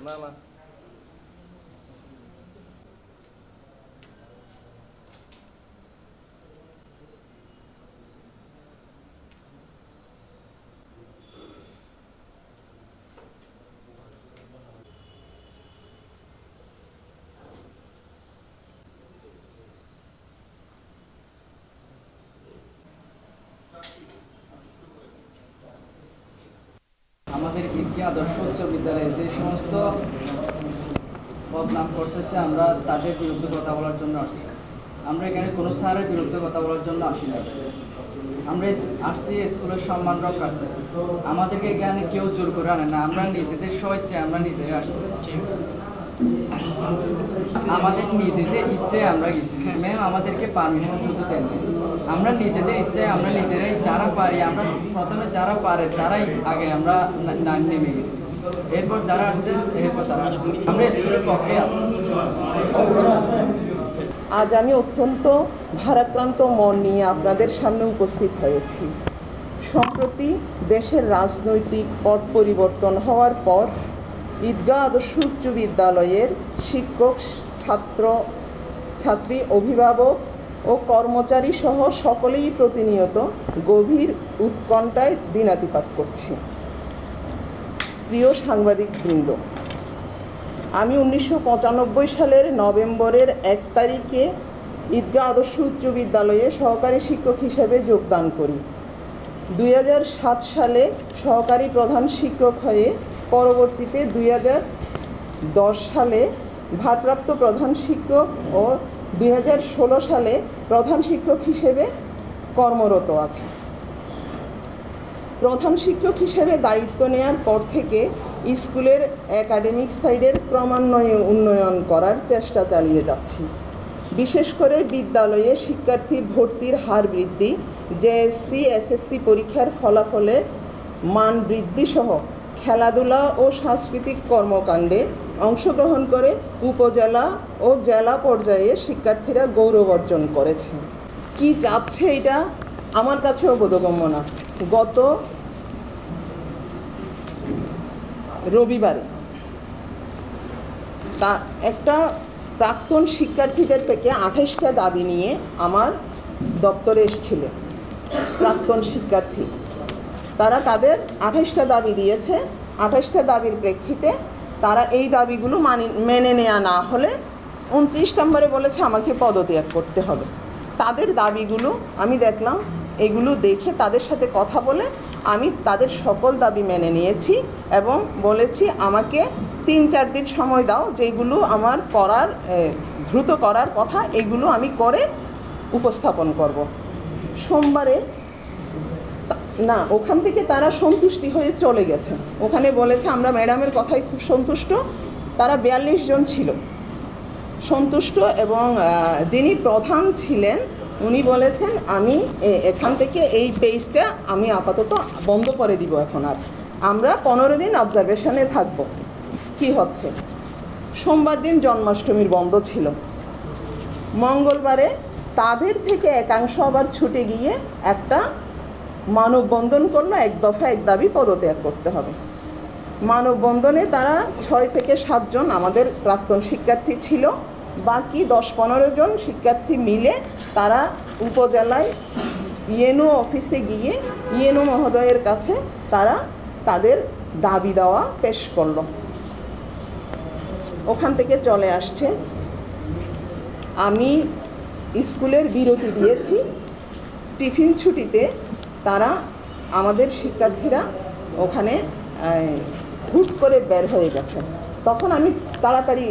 না না আমাদের ঈদগাহ আদর্শ উচ্চ বিদ্যালয়ে যে সমস্ত বদনাম করতেছে আমরা তাদের বিরুদ্ধে কথা বলার জন্য আসছি। আমরা এখানে কোনো স্যারের বিরুদ্ধে কথা বলার জন্য আসি না। আমরা আসছি স্কুলের সম্মান রক্ষার্থে। আমাদেরকে এখানে কেউ জোর করে আনে না, আমরা নিজেদের স্বেচ্ছায় আমরা নিজেরা আসছি। আমাদের নিজেদের ইচ্ছায় আমরা গেছি। ম্যাম আমাদেরকে পারমিশন শুধু দেন, আমরা নিজেদের ইচ্ছায় আমরা নিজেরাই যারা পারি, আমরা প্রথমে যারা পারে তারাই আগে আমরা নেমে গেছি, এরপর যারা আসছে এরপর তারা আসছে। আমরা স্কুলের পক্ষে আছি। আজ আমি অত্যন্ত ভারাক্রান্ত মন নিয়ে আপনাদের সামনে উপস্থিত হয়েছি। সম্প্রতি দেশের রাজনৈতিক পট পরিবর্তন হওয়ার পর ঈদগাহ আদর্শ উচ্চ বিদ্যালয়ের শিক্ষক, ছাত্র ছাত্রী, অভিভাবক ও কর্মচারী সহ সকলেই প্রতিনিয়ত গভীর উৎকণ্ঠায় দিনাতিপাত করছে। প্রিয় সাংবাদিকবৃন্দ, আমি 1995 সালের নভেম্বরের 1 তারিখে ঈদগাহ আদর্শ উচ্চ বিদ্যালয়ে সহকারী শিক্ষক হিসেবে যোগদান করি। 2007 সালে সহকারী প্রধান শিক্ষক হয়ে পরবর্তীতে 2010 সালে ভারপ্রাপ্ত প্রধান শিক্ষক ও 2016 সালে প্রধান শিক্ষক হিসেবে কর্মরত আছি। প্রধান শিক্ষক হিসেবে দায়িত্ব নেওয়ার পর থেকে স্কুলের একাডেমিক সাইডের ক্রমান্বয়ে উন্নয়ন করার চেষ্টা চালিয়ে যাচ্ছি। বিশেষ করে বিদ্যালয়ে শিক্ষার্থী ভর্তির হার বৃদ্ধি, জেএসসি এসএসসি পরীক্ষার ফলাফলে মান বৃদ্ধি সহ খেলাধুলা ও সাংস্কৃতিক কর্মকাণ্ডে অংশগ্রহণ করে উপজেলা ও জেলা পর্যায়ে শিক্ষার্থীরা গৌরব অর্জন করেছে। কি চাচ্ছে এটা আমার কাছেও বোধগম্য না। গত রবিবারে তা একটা প্রাক্তন শিক্ষার্থীদের থেকে 28টা দাবি নিয়ে আমার দপ্তরে এসেছিলেন প্রাক্তন শিক্ষার্থী। তারা তাদের 28টা দাবি দিয়েছে। 28টা দাবির প্রেক্ষিতে তারা এই দাবিগুলো মেনে নেওয়া না হলে 29 নম্বরে বলেছে আমাকে পদত্যাগ করতে হবে। তাদের দাবিগুলো আমি দেখলাম, এগুলো দেখে তাদের সাথে কথা বলে আমি তাদের সকল দাবি মেনে নিয়েছি এবং বলেছি আমাকে 3-4 দিন সময় দাও, যেগুলো আমার দ্রুত করার কথা এগুলো আমি করে উপস্থাপন করব। সোমবারে না, ওখান থেকে তারা সন্তুষ্টি হয়ে চলে গেছে। ওখানে বলেছে আমরা ম্যাডামের কথায় খুব সন্তুষ্ট। তারা 42 জন ছিল সন্তুষ্ট এবং যিনি প্রধান ছিলেন উনি বলেছেন আমি এখান থেকে এই পেজটা আমি আপাতত বন্ধ করে দিব, এখন আর আমরা 15 দিন অবজারভেশনে থাকব কি হচ্ছে। সোমবার দিন জন্মাষ্টমীর বন্ধ ছিল। মঙ্গলবারে তাদের থেকে একাংশ আবার ছুটে গিয়ে একটা মানববন্ধন করলো, 1 দফা 1 দাবি পদত্যাগ করতে হবে। মানববন্ধনে তারা 6 থেকে 7 জন আমাদের প্রাক্তন শিক্ষার্থী ছিল, বাকি 10-15 জন শিক্ষার্থী মিলে তারা উপজেলায় ইএনও অফিসে গিয়ে ইএনও মহোদয়ের কাছে তারা তাদের দাবি দেওয়া পেশ করলো। ওখান থেকে চলে আসছে। আমি স্কুলের বিরতি দিয়েছি। টিফিন ছুটিতে তারা আমাদের শিক্ষার্থীরা ওখানে হুট করে বের হয়ে গেছে। তখন আমি তাড়াতাড়ি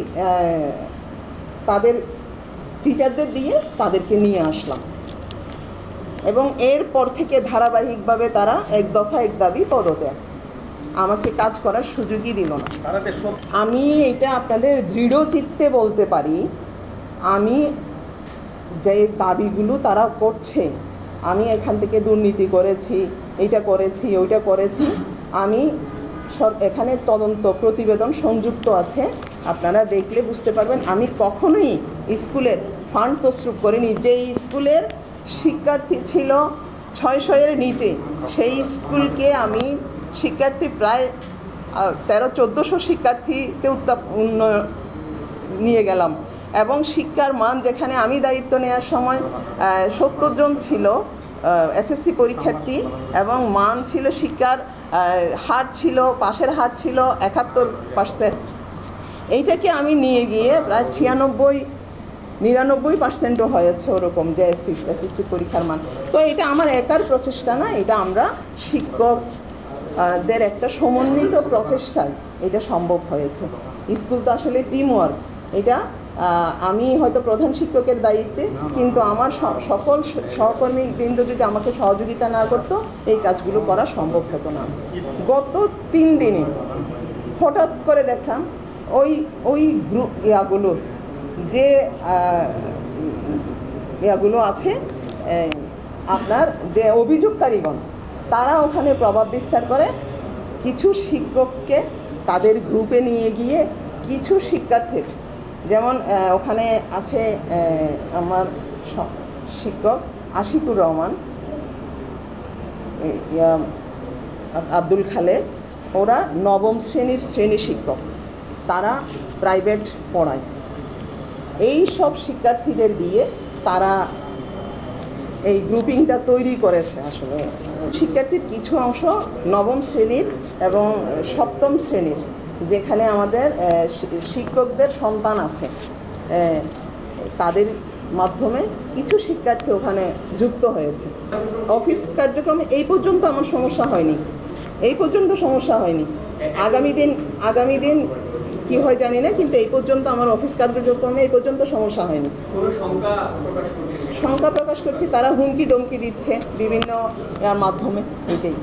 তাদের টিচারদের দিয়ে তাদেরকে নিয়ে আসলাম এবং এরপর থেকে ধারাবাহিকভাবে তারা 1 দফা 1 দাবি পদত্যাগ, আমাকে কাজ করার সুযোগই দিল না। আমি এটা আপনাদের দৃঢ় চিত্তে বলতে পারি, আমি যে দাবিগুলো তারা করছে, আমি এখান থেকে দুর্নীতি করেছি, এইটা করেছি, ওইটা করেছি, আমি এখানে তদন্ত প্রতিবেদন সংযুক্ত আছে, আপনারা দেখলে বুঝতে পারবেন। আমি কখনোই স্কুলের ফান্ড তছরূপ করিনি। যেই স্কুলের শিক্ষার্থী ছিল 600-এর নিচে, সেই স্কুলকে আমি শিক্ষার্থী প্রায় 1300-1400 শিক্ষার্থীতে উন্নয়ন নিয়ে গেলাম এবং শিক্ষার মান যেখানে আমি দায়িত্ব নেওয়ার সময় 70 জন ছিল এসএসসি পরীক্ষার্থী এবং মান ছিল শিক্ষার হার ছিল, পাশের হার ছিল 71%। এইটাকে আমি নিয়ে গিয়ে প্রায় 96-99% হয়েছে ওরকম যে এসএসসি পরীক্ষার মান। তো এটা আমার একার প্রচেষ্টা না, এটা আমরা শিক্ষকদের একটা সমন্বিত প্রচেষ্টায় এটা সম্ভব হয়েছে। স্কুল তো আসলে টিম ওয়ার্ক, এটা আমি হয়তো প্রধান শিক্ষকের দায়িত্বে, কিন্তু আমার সকল সহকর্মীবৃন্দ যদি আমাকে সহযোগিতা না করতো এই কাজগুলো করা সম্ভব হতো না। গত 3 দিনে হঠাৎ করে দেখলাম ওই গ্রুপ যে আছে আপনার যে অভিযোগকারীগণ, তারা ওখানে প্রভাব বিস্তার করে কিছু শিক্ষককে তাদের গ্রুপে নিয়ে গিয়ে কিছু শিক্ষার্থীর, যেমন ওখানে আছে আমার শিক্ষক আশিকুর রহমান, আব্দুল খালেক, ওরা 9ম শ্রেণীর শ্রেণী শিক্ষক, তারা প্রাইভেট পড়ায়। এই সব শিক্ষার্থীদের দিয়ে তারা এই গ্রুপিংটা তৈরি করেছে। আসলে শিক্ষার্থীর কিছু অংশ 9ম শ্রেণীর এবং 7ম শ্রেণীর, যেখানে আমাদের শিক্ষকদের সন্তান আছে, তাদের মাধ্যমে কিছু শিক্ষার্থী ওখানে যুক্ত হয়েছে। অফিস কার্যক্রমে এই পর্যন্ত আমার সমস্যা হয়নি, আগামী দিন কি হয় জানি না, কিন্তু এই পর্যন্ত আমার অফিস কার্যক্রমে এই পর্যন্ত সমস্যা হয়নি। শঙ্কা প্রকাশ করছি, তারা হুমকি দমকি দিচ্ছে বিভিন্ন মাধ্যমে, এটাই।